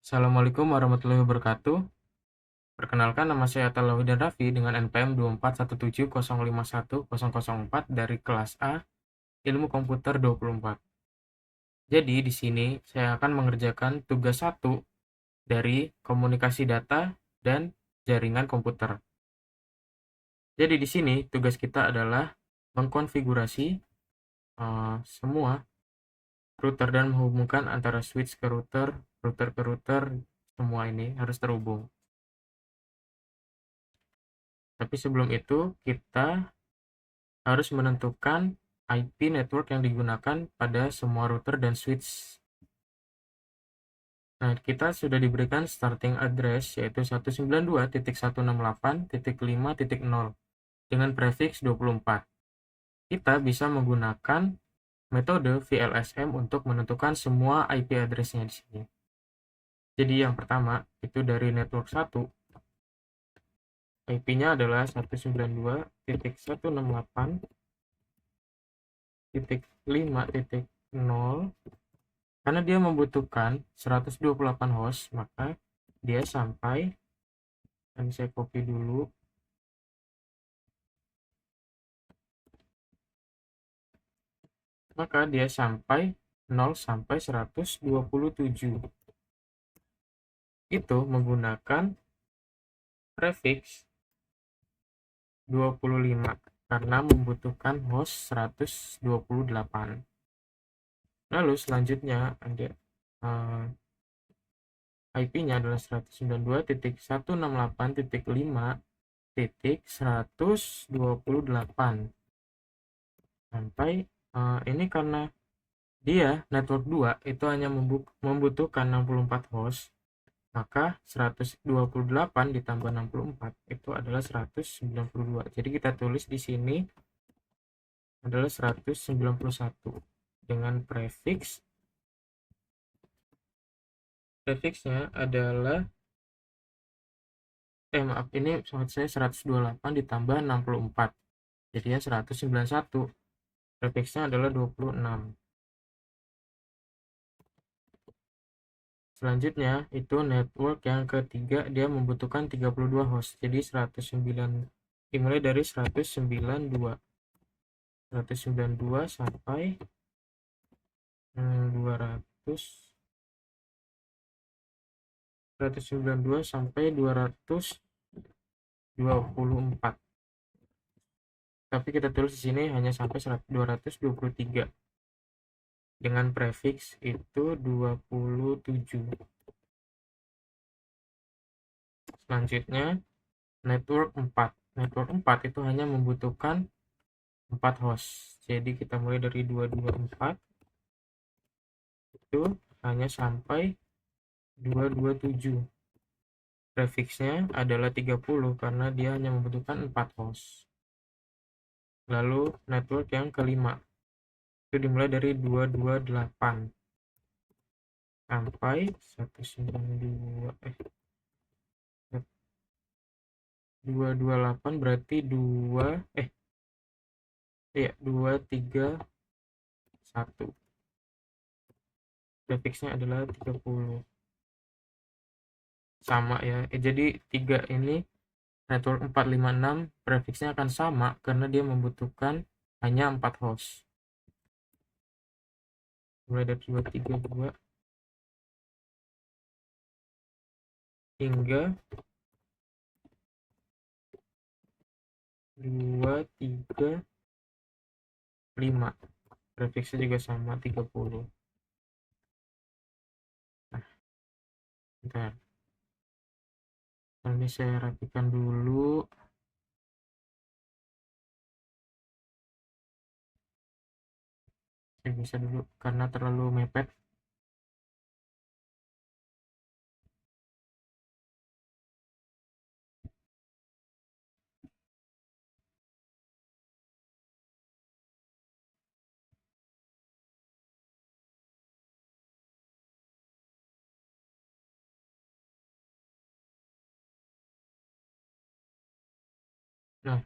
Assalamualaikum warahmatullahi wabarakatuh. Perkenalkan, nama saya Atalawudan Raffi dengan NPM 24170511004 dari kelas A Ilmu Komputer 24. Jadi di sini saya akan mengerjakan tugas 1 dari komunikasi data dan jaringan komputer. Jadi di sini tugas kita adalah mengkonfigurasi semua router dan menghubungkan antara switch ke router, router ke router, semua ini harus terhubung. Tapi sebelum itu kita harus menentukan IP network yang digunakan pada semua router dan switch. Nah, kita sudah diberikan starting address yaitu 192.168.5.0 dengan prefix 24. Kita bisa menggunakan metode VLSM untuk menentukan semua IP address-nya di sini. Jadi yang pertama itu dari network 1, IP-nya adalah 192.168.5.0. Karena dia membutuhkan 128 host, maka dia sampai, dan saya copy dulu, maka dia sampai 0 sampai 127. Itu menggunakan prefix 25 karena membutuhkan host 128. Lalu selanjutnya ada IP-nya adalah 192.168.5.128 sampai ini karena dia network 2 itu hanya membutuhkan 64 host, maka 128 ditambah 64 itu adalah 192. Jadi kita tulis di sini adalah 191 dengan prefixnya adalah maaf, ini maksud saya 128 ditambah 64 jadinya 191. Prefixnya adalah 26. Selanjutnya itu network yang ketiga, dia membutuhkan 32 host. Jadi 109 dimulai dari 192 sampai 200, 192 sampai 224. Tapi kita tulis di sini hanya sampai 223 dengan prefix itu 27. Selanjutnya network 4. Network 4 itu hanya membutuhkan 4 host. Jadi kita mulai dari 224 itu hanya sampai 227. Prefixnya adalah 30 karena dia hanya membutuhkan 4 host. Lalu network yang kelima itu dimulai dari 228 sampai 192 228 berarti 231. Prefixnya adalah 30. Sama ya. Jadi 3 ini network 456 prefixnya akan sama karena dia membutuhkan hanya 4 host. Mulai dari 232 hingga 235. Prefixnya juga sama 30. Nah, bentar. Ini saya rapikan dulu. Saya bisa dulu karena terlalu mepet. Nah,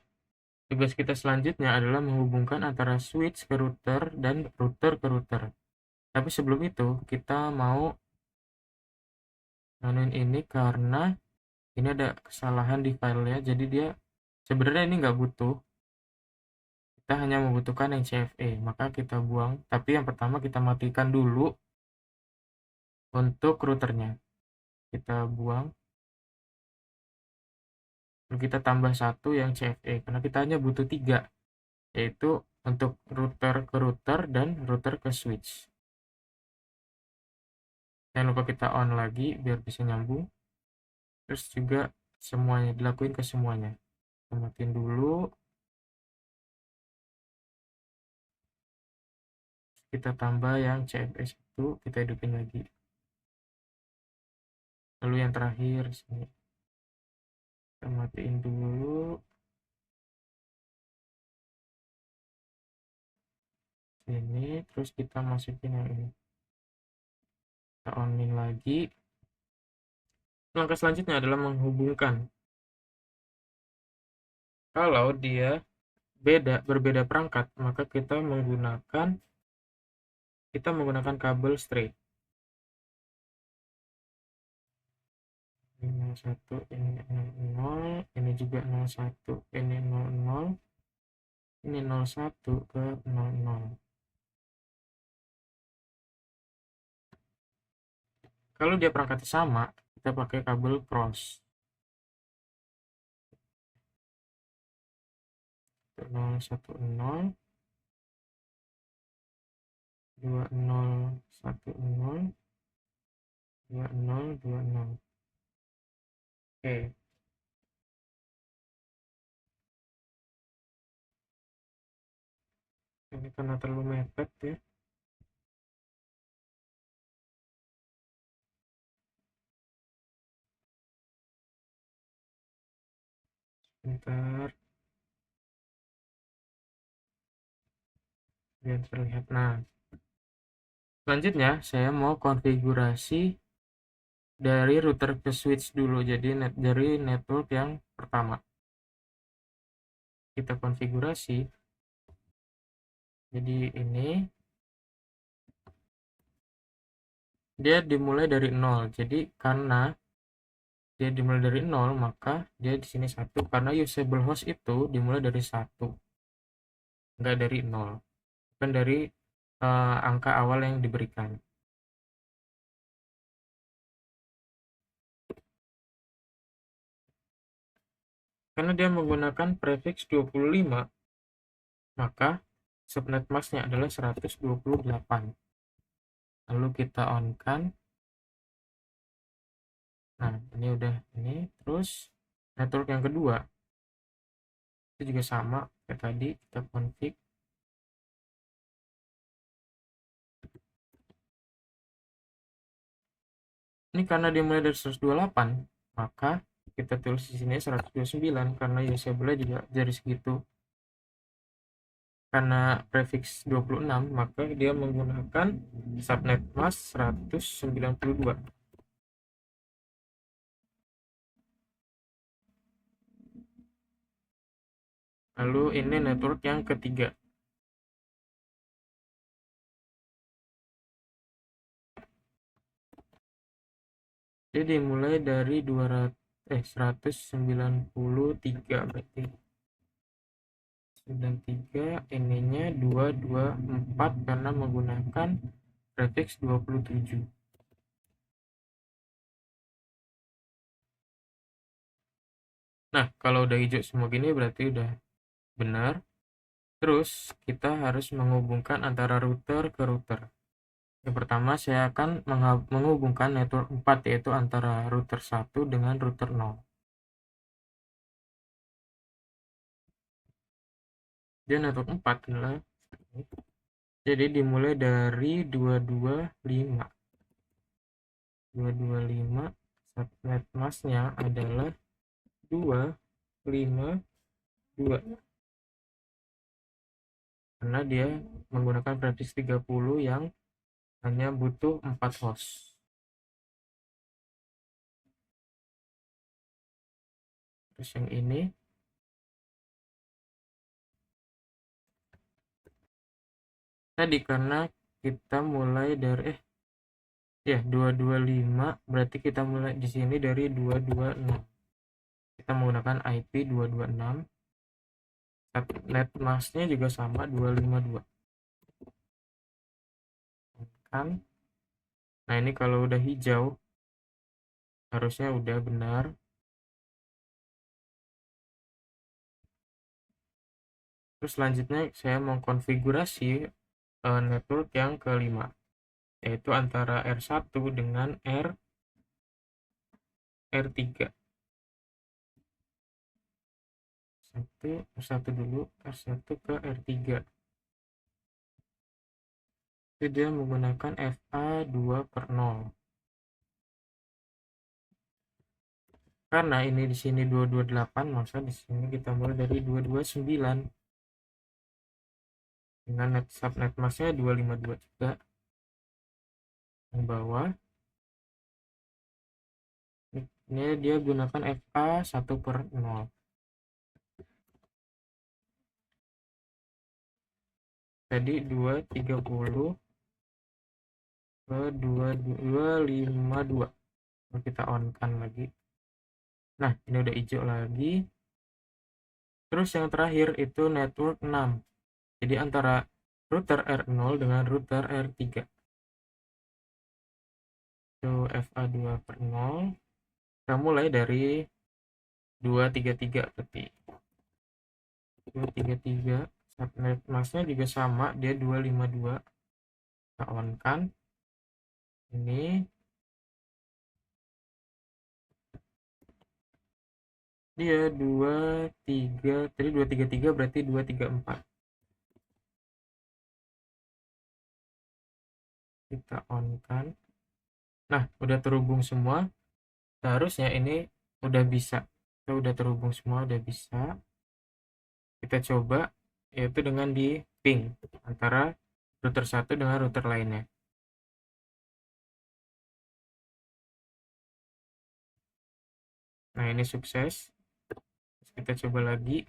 tugas kita selanjutnya adalah menghubungkan antara switch ke router dan router ke router. Tapi sebelum itu, kita mau Nganuin ini karena ini ada kesalahan di filenya, jadi dia sebenarnya ini nggak butuh, kita hanya membutuhkan yang CFE, maka kita buang. Tapi yang pertama kita matikan dulu untuk routernya, kita buang, lalu kita tambah satu yang CFE karena kita hanya butuh 3, yaitu untuk router ke router dan router ke switch. Jangan lupa kita on lagi biar bisa nyambung. Terus juga semuanya dilakuin ke semuanya. Kita matiin dulu, kita tambah yang CFS itu, kita hidupin lagi. Lalu yang terakhir sini kita matiin dulu, sini, terus kita masukin yang ini, kita onin lagi. Langkah selanjutnya adalah menghubungkan. Kalau dia berbeda perangkat, maka kita menggunakan kabel straight. Ini 01, ini 00, ini juga 01, ini 00, ini 01 ke 00. Kalau dia perangkatnya sama, kita pakai kabel cross. 010, 2010, 2020. Oke, ini karena terlalu mepet ya. Bentar, biar terlihat. Nah, selanjutnya saya mau konfigurasi dari router ke switch dulu. Jadi dari network yang pertama. Kita konfigurasi. Jadi ini dia dimulai dari 0. Jadi karena dia dimulai dari 0, maka dia di sini 1 karena usable host itu dimulai dari 1. Enggak dari 0. Bukan dari angka awal yang diberikan. Karena dia menggunakan prefix 25, maka subnet masknya adalah 128. Lalu kita on kan. Nah, ini udah ini. Terus network yang kedua itu juga sama kayak tadi, kita config. Ini karena dia mulai dari 128, maka kita tulis di sini 129 karena usable juga dari segitu. Karena prefix 26, maka dia menggunakan subnet mask 192. Lalu ini network yang ketiga. Jadi dimulai dari 193 berarti. 93, ininya 224 karena menggunakan prefix 27. Nah, kalau udah hijau semua gini berarti udah benar. Terus kita harus menghubungkan antara router ke router. Yang pertama saya akan menghubungkan network 4, yaitu antara router 1 dengan router 0. Dia network 4 adalah jadi dimulai dari 225. 225, subnet masknya adalah 252 karena dia menggunakan prefix 30 yang hanya butuh 4 host. Terus yang ini tadi karena kita mulai dari Ya, 225 berarti kita mulai di sini dari 226. Kita menggunakan IP 226. Net masknya juga sama 252. Kan? Nah, ini kalau udah hijau harusnya udah benar. Terus selanjutnya saya mau konfigurasi network yang kelima, yaitu antara R1 dengan R3. R1 dulu, R1 ke R3. Itu dia menggunakan FA 2/0. Karena ini di sini 228, maka di sini kita mulai dari 229. Dengan subnet masknya 252 juga. Yang bawah ini dia gunakan FA 1/0. Jadi 230 ke 252. Kita on kan lagi. Nah, ini udah hijau lagi. Terus yang terakhir itu network 6. Jadi antara router R0 dengan router R3. Itu FA 2/0. Kita mulai dari 233 berarti. 233. Subnet masknya juga sama, dia 252. Kita on kan. Ini dia 23, tadi 233 berarti 234. Kita on kan. Nah, udah terhubung semua. Seharusnya ini udah bisa. Kita udah terhubung semua, udah bisa. Kita coba yaitu dengan di ping antara router satu dengan router lainnya. Nah, ini sukses. Terus kita coba lagi.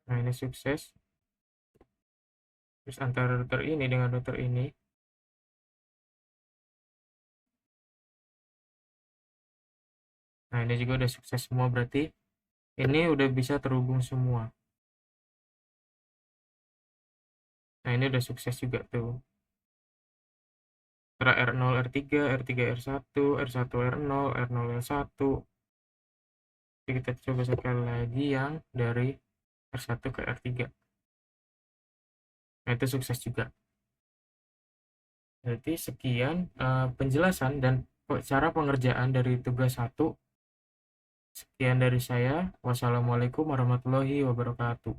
Nah, ini sukses. Terus antara router ini dengan router ini. Nah, ini juga udah sukses semua, berarti ini udah bisa terhubung semua. Nah, ini udah sukses juga tuh. Antara R0 R3, R3 R1, R1 R0, R0 R1. Jadi kita coba sekali lagi yang dari R1 ke R3. Nah, itu sukses juga. Berarti sekian penjelasan dan cara pengerjaan dari tugas 1. Sekian dari saya. Wassalamualaikum warahmatullahi wabarakatuh.